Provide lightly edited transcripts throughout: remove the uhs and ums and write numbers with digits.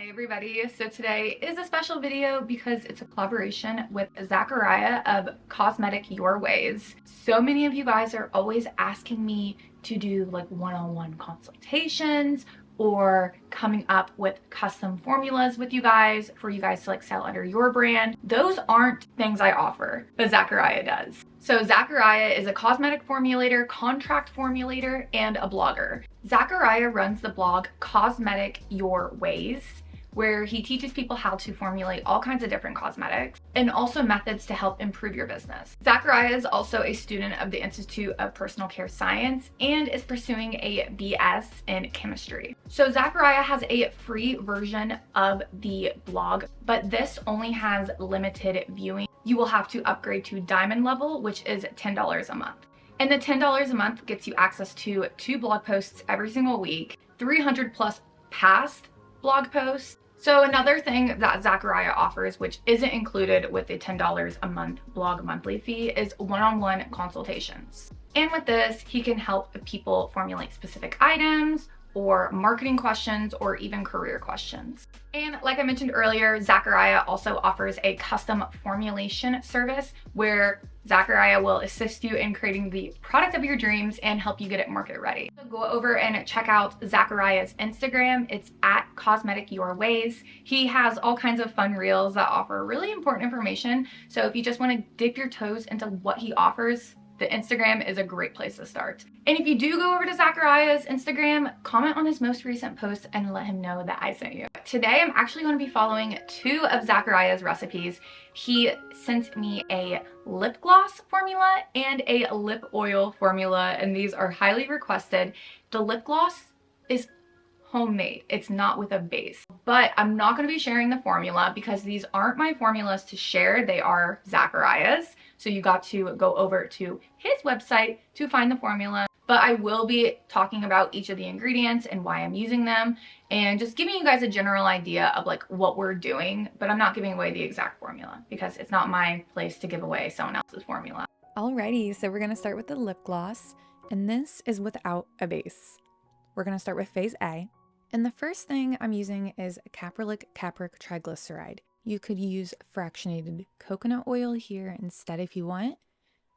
Hey everybody, so today is a special video because it's a collaboration with Zachariah of Cosmetic Your Ways. So many of you guys are always asking me to do like one-on-one consultations or coming up with custom formulas with you guys for you guys to like sell under your brand. Those aren't things I offer, but Zachariah does. So Zachariah is a cosmetic formulator, contract formulator, and a blogger. Zachariah runs the blog Cosmetic Your Ways, where he teaches people how to formulate all kinds of different cosmetics and also methods to help improve your business. Zachariah is also a student of the Institute of Personal Care Science and is pursuing a BS in chemistry. So Zachariah has a free version of the blog, but this only has limited viewing. You will have to upgrade to diamond level, which is $10 a month. And the $10 a month gets you access to 2 blog posts every single week, 300 plus past blog posts. So another thing that Zachariah offers, which isn't included with the $10 a month blog monthly fee, is one-on-one consultations. And with this, he can help people formulate specific items or marketing questions or even career questions. And like I mentioned earlier, Zachariah also offers a custom formulation service where Zachariah will assist you in creating the product of your dreams and help you get it market ready. So go over and check out Zachariah's Instagram. It's at Cosmetic Your Ways. He has all kinds of fun reels that offer really important information. So if you just want to dip your toes into what he offers, the Instagram is a great place to start. And if you do go over to Zachariah's Instagram, comment on his most recent post and let him know that I sent you. Today, I'm actually going to be following 2 of Zachariah's recipes. He sent me a lip gloss formula and a lip oil formula, and these are highly requested. The lip gloss is homemade. It's not with a base, but I'm not going to be sharing the formula because these aren't my formulas to share. They are Zachariah's. So you got to go over to his website to find the formula, but I will be talking about each of the ingredients and why I'm using them and just giving you guys a general idea of like what we're doing, but I'm not giving away the exact formula because it's not my place to give away someone else's formula. Alrighty, so we're going to start with the lip gloss, and this is without a base. We're going to start with phase A. And the first thing I'm using is caprylic capric triglyceride. You could use fractionated coconut oil here instead if you want.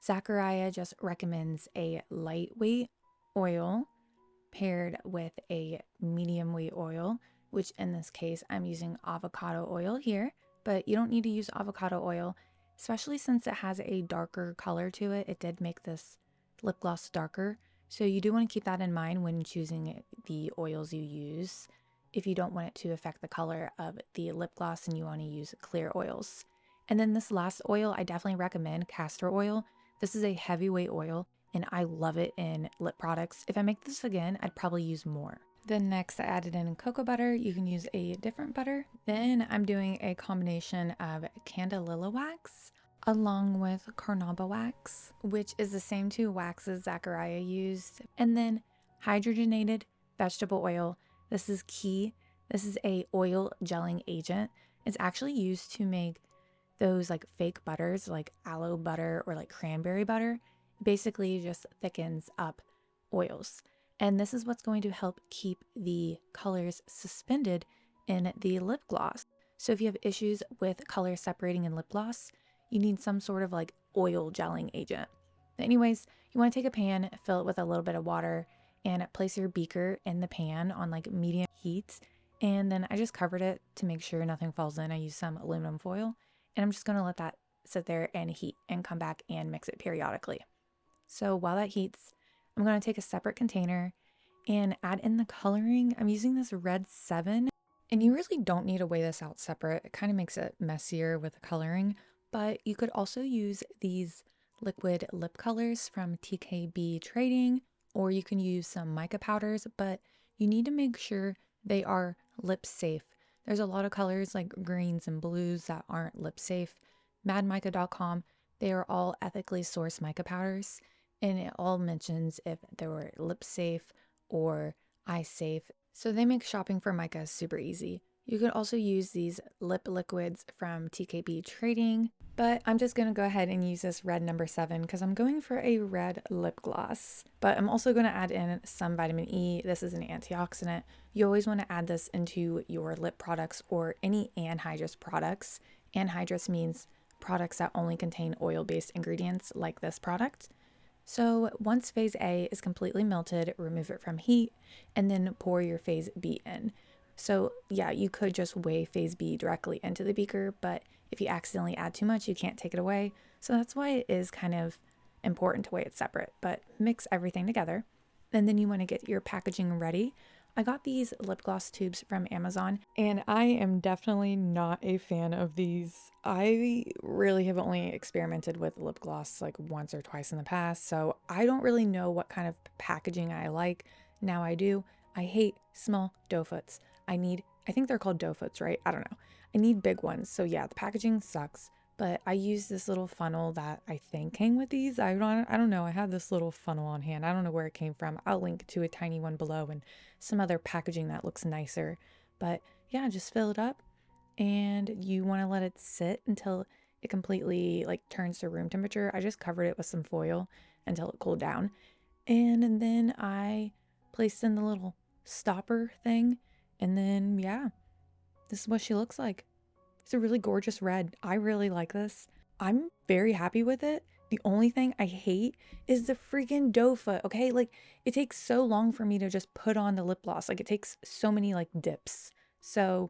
Zachariah just recommends a lightweight oil paired with a medium weight oil, which in this case I'm using avocado oil here, but you don't need to use avocado oil, especially since it has a darker color to it. It did make this lip gloss darker. So you do want to keep that in mind when choosing the oils you use if you don't want it to affect the color of the lip gloss and you want to use clear oils. And then this last oil, I definitely recommend castor oil. This is a heavyweight oil and I love it in lip products. If I make this again, I'd probably use more. Then next I added in cocoa butter. You can use a different butter. Then I'm doing a combination of candelilla wax along with carnauba wax, which is the same 2 waxes Zachariah used. And then hydrogenated vegetable oil. This is key. This is a oil gelling agent. It's actually used to make those like fake butters like aloe butter or like cranberry butter. It basically just thickens up oils. And this is what's going to help keep the colors suspended in the lip gloss. So if you have issues with color separating in lip gloss, you need some sort of like oil gelling agent. But anyways, you want to take a pan, fill it with a little bit of water, and place your beaker in the pan on like medium heat. And then I just covered it to make sure nothing falls in. I used some aluminum foil, and I'm just going to let that sit there and heat and come back and mix it periodically. So while that heats, I'm going to take a separate container and add in the coloring. I'm using this red 7, and you really don't need to weigh this out separate. It kind of makes it messier with the coloring, but you could also use these liquid lip colors from TKB Trading, or you can use some mica powders, but you need to make sure they are lip safe. There's a lot of colors like greens and blues that aren't lip safe. madmica.com, they are all ethically sourced mica powders, and it all mentions if they were lip safe or eye safe. So they make shopping for mica super easy. You could also use these lip liquids from TKB Trading. But I'm just going to go ahead and use this red number 7 because I'm going for a red lip gloss. But I'm also going to add in some vitamin E. This is an antioxidant. You always want to add this into your lip products or any anhydrous products. Anhydrous means products that only contain oil-based ingredients like this product. So once phase A is completely melted, remove it from heat and then pour your phase B in. So yeah, you could just weigh phase B directly into the beaker, but if you accidentally add too much, you can't take it away. So that's why it is kind of important to weigh it separate, but mix everything together. And then you want to get your packaging ready. I got these lip gloss tubes from Amazon, and I am definitely not a fan of these. I really have only experimented with lip gloss like once or twice in the past, so I don't really know what kind of packaging I like. Now I do. I hate small doe foots. I think they're called doe foots, right? I don't know. I need big ones. So yeah, the packaging sucks. But I use this little funnel that I think came with these. I don't know. I have this little funnel on hand. I don't know where it came from. I'll link to a tiny one below and some other packaging that looks nicer. But yeah, just fill it up and you want to let it sit until it completely like turns to room temperature. I just covered it with some foil until it cooled down. And then I placed in the little stopper thing. And then yeah, this is what she looks like. It's a really gorgeous red. I really like this. I'm very happy with it. The only thing I hate is the freaking doe foot, okay? Like, it takes so long for me to just put on the lip gloss. Like, it takes so many, like, dips. So,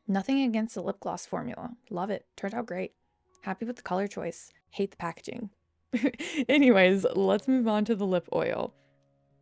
nothing against the lip gloss formula. Love it. Turned out great. Happy with the color choice. Hate the packaging. Anyways, let's move on to the lip oil.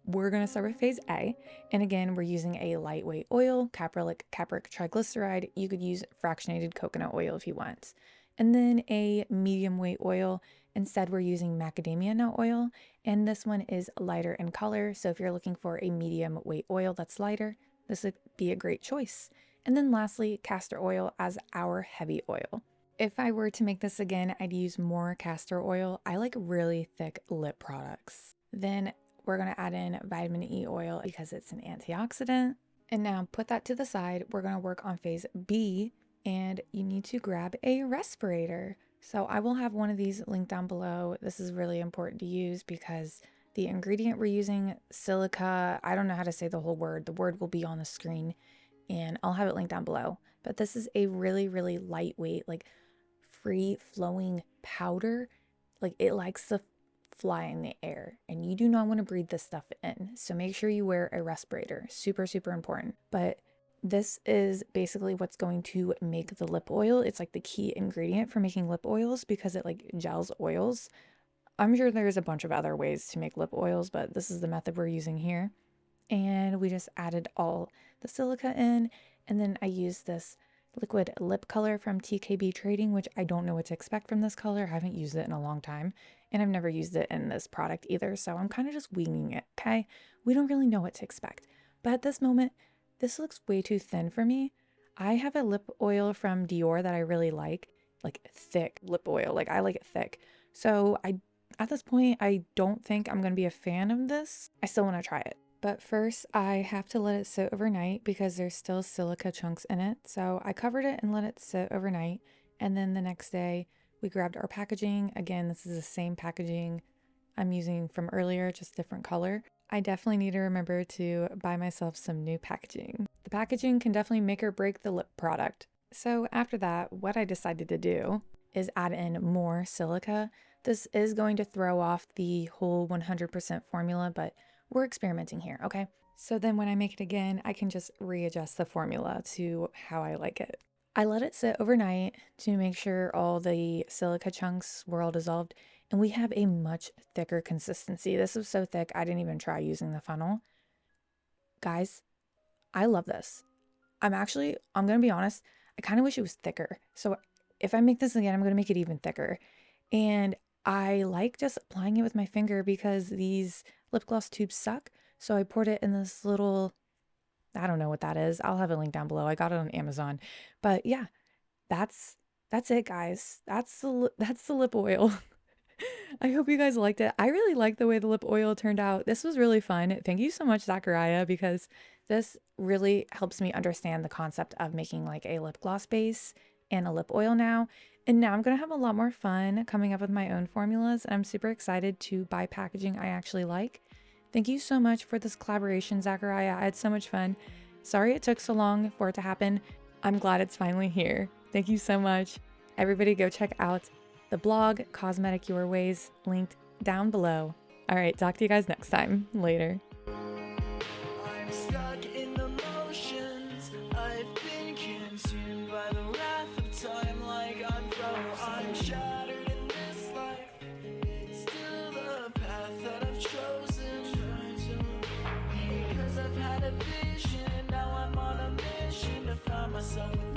We're going to start with phase A. And again, we're using a lightweight oil, caprylic triglyceride. You could use fractionated coconut oil if you want. And then a medium weight oil. Instead, we're using macadamia nut oil. And this one is lighter in color. So if you're looking for a medium weight oil that's lighter, this would be a great choice. And then lastly, castor oil as our heavy oil. If I were to make this again, I'd use more castor oil. I like really thick lip products. Then we're going to add in vitamin E oil because it's an antioxidant. And now put that to the side. We're going to work on phase B and you need to grab a respirator. So I will have one of these linked down below. This is really important to use because the ingredient we're using, silica, I don't know how to say the whole word. The word will be on the screen and I'll have it linked down below. But this is a really, really lightweight, like free flowing powder. Like it likes to fly in the air and you do not want to breathe this stuff in. So make sure you wear a respirator. Super, super important. But this is basically what's going to make the lip oil. It's like the key ingredient for making lip oils because it like gels oils. I'm sure there's a bunch of other ways to make lip oils, but this is the method we're using here. And we just added all the silica in, and then I used this liquid lip color from TKB Trading, which I don't know what to expect from this color. I haven't used it in a long time, and I've never used it in this product either, so I'm kind of just winging it, okay? We don't really know what to expect. But at this moment, this looks way too thin for me. I have a lip oil from Dior that I really like thick lip oil. Like I like it thick. So at this point, I don't think I'm going to be a fan of this. I still want to try it. But first, I have to let it sit overnight because there's still silica chunks in it. So I covered it and let it sit overnight. And then the next day, we grabbed our packaging. Again, this is the same packaging I'm using from earlier, just different color. I definitely need to remember to buy myself some new packaging. The packaging can definitely make or break the lip product. So after that, what I decided to do is add in more silica. This is going to throw off the whole 100% formula, but we're experimenting here, okay? So then when I make it again, I can just readjust the formula to how I like it. I let it sit overnight to make sure all the silica chunks were all dissolved, and we have a much thicker consistency. This was so thick, I didn't even try using the funnel. Guys, I love this. I'm gonna be honest, I kind of wish it was thicker. So if I make this again, I'm gonna make it even thicker. And I like just applying it with my finger because these lip gloss tubes suck. So I poured it in this little, I don't know what that is. I'll have a link down below. I got it on Amazon. But yeah, that's it, guys. That's the lip oil. I hope you guys liked it. I really like the way the lip oil turned out. This was really fun. Thank you so much, Zachariah, because this really helps me understand the concept of making like a lip gloss base and a lip oil now. And now I'm going to have a lot more fun coming up with my own formulas. And I'm super excited to buy packaging I actually like. Thank you so much for this collaboration, Zachariah. I had so much fun. Sorry it took so long for it to happen. I'm glad it's finally here. Thank you so much. Everybody go check out the blog, Cosmetic Your Ways, linked down below. All right, talk to you guys next time. Later. I'm stuck in the motions. I've been consumed by the wrath of time like I'm shattered in this life. It's still the path that I've chosen. Because I've had a vision, now I'm on a mission to find myself.